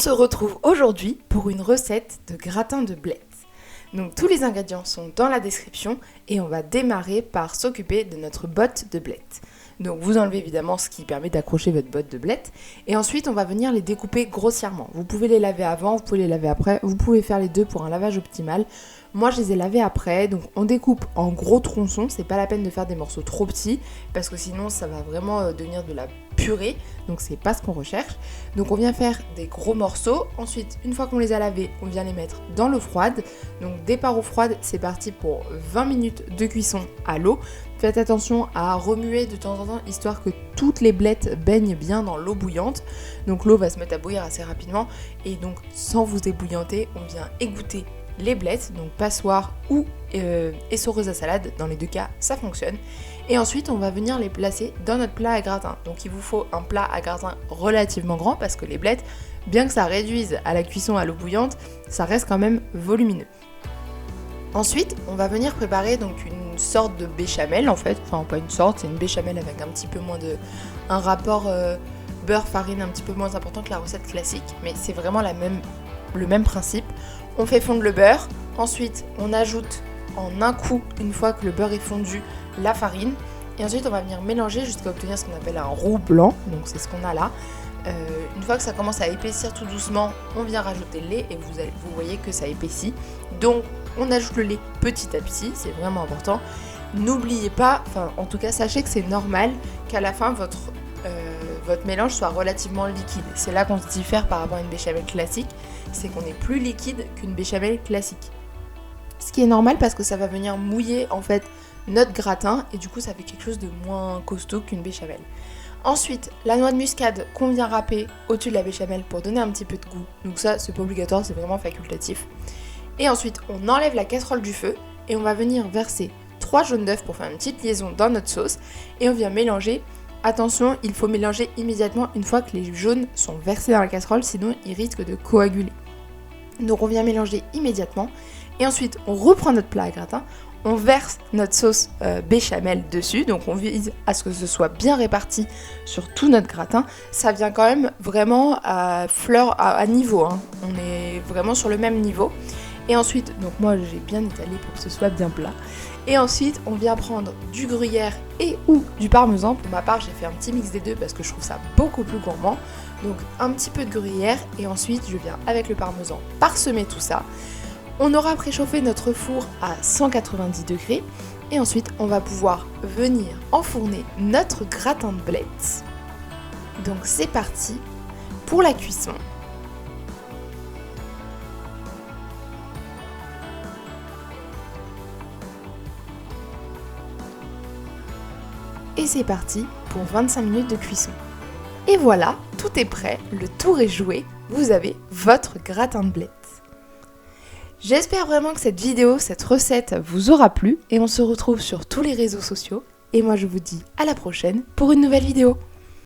se retrouve aujourd'hui pour une recette de gratin de blettes. Donc tous les ingrédients sont dans la description et on va démarrer par s'occuper de notre botte de blettes. Donc vous enlevez évidemment ce qui permet d'accrocher votre botte de blettes et ensuite on va venir les découper grossièrement. Vous pouvez les laver avant, vous pouvez les laver après, vous pouvez faire les deux pour un lavage optimal. Moi je les ai lavés après, donc on découpe en gros tronçons, c'est pas la peine de faire des morceaux trop petits parce que sinon ça va vraiment devenir de la purée, donc c'est pas ce qu'on recherche. Donc on vient faire des gros morceaux, ensuite une fois qu'on les a lavés, on vient les mettre dans l'eau froide. Donc départ eau froide, c'est parti pour 20 minutes de cuisson à l'eau. Faites attention à remuer de temps en temps histoire que toutes les blettes baignent bien dans l'eau bouillante. Donc l'eau va se mettre à bouillir assez rapidement et donc sans vous ébouillanter, on vient égoutter les blettes, donc passoire ou essoreuse à salade, dans les deux cas ça fonctionne. Et ensuite on va venir les placer dans notre plat à gratin. Donc il vous faut un plat à gratin relativement grand parce que les blettes, bien que ça réduise à la cuisson à l'eau bouillante, ça reste quand même volumineux. Ensuite on va venir préparer donc une sorte de béchamel en fait, enfin pas une sorte, c'est une béchamel avec un petit peu moins de... un rapport beurre-farine un petit peu moins important que la recette classique, mais c'est vraiment le même principe. On fait fondre le beurre, ensuite on ajoute en un coup, une fois que le beurre est fondu, la farine. Et ensuite on va venir mélanger jusqu'à obtenir ce qu'on appelle un roux blanc, donc c'est ce qu'on a là. Une fois que ça commence à épaissir tout doucement, on vient rajouter le lait et vous voyez que ça épaissit. Donc on ajoute le lait petit à petit, c'est vraiment important. N'oubliez pas, enfin en tout cas sachez que c'est normal qu'à la fin votre mélange soit relativement liquide. C'est là qu'on se diffère par rapport à une béchamel classique, c'est qu'on est plus liquide qu'une béchamel classique. Ce qui est normal parce que ça va venir mouiller en fait notre gratin et du coup ça fait quelque chose de moins costaud qu'une béchamel. Ensuite, la noix de muscade qu'on vient râper au-dessus de la béchamel pour donner un petit peu de goût. Donc ça, c'est pas obligatoire, c'est vraiment facultatif. Et ensuite, on enlève la casserole du feu et on va venir verser 3 jaunes d'œufs pour faire une petite liaison dans notre sauce et on vient mélanger. Attention, il faut mélanger immédiatement une fois que les jaunes sont versés dans la casserole, sinon ils risquent de coaguler. Donc on vient mélanger immédiatement et ensuite on reprend notre plat à gratin, on verse notre sauce béchamel dessus, donc on vise à ce que ce soit bien réparti sur tout notre gratin. Ça vient quand même vraiment à niveau, hein. On est vraiment sur le même niveau. Et ensuite, donc moi j'ai bien étalé pour que ce soit bien plat. Et ensuite, on vient prendre du gruyère et ou du parmesan. Pour ma part, j'ai fait un petit mix des deux parce que je trouve ça beaucoup plus gourmand. Donc un petit peu de gruyère et ensuite je viens avec le parmesan parsemer tout ça. On aura préchauffé notre four à 190 degrés et ensuite on va pouvoir venir enfourner notre gratin de blettes. Donc c'est parti pour la cuisson. Et c'est parti pour 25 minutes de cuisson. Et voilà, tout est prêt, le tour est joué, vous avez votre gratin de blettes. J'espère vraiment que cette vidéo, cette recette vous aura plu et on se retrouve sur tous les réseaux sociaux. Et moi je vous dis à la prochaine pour une nouvelle vidéo.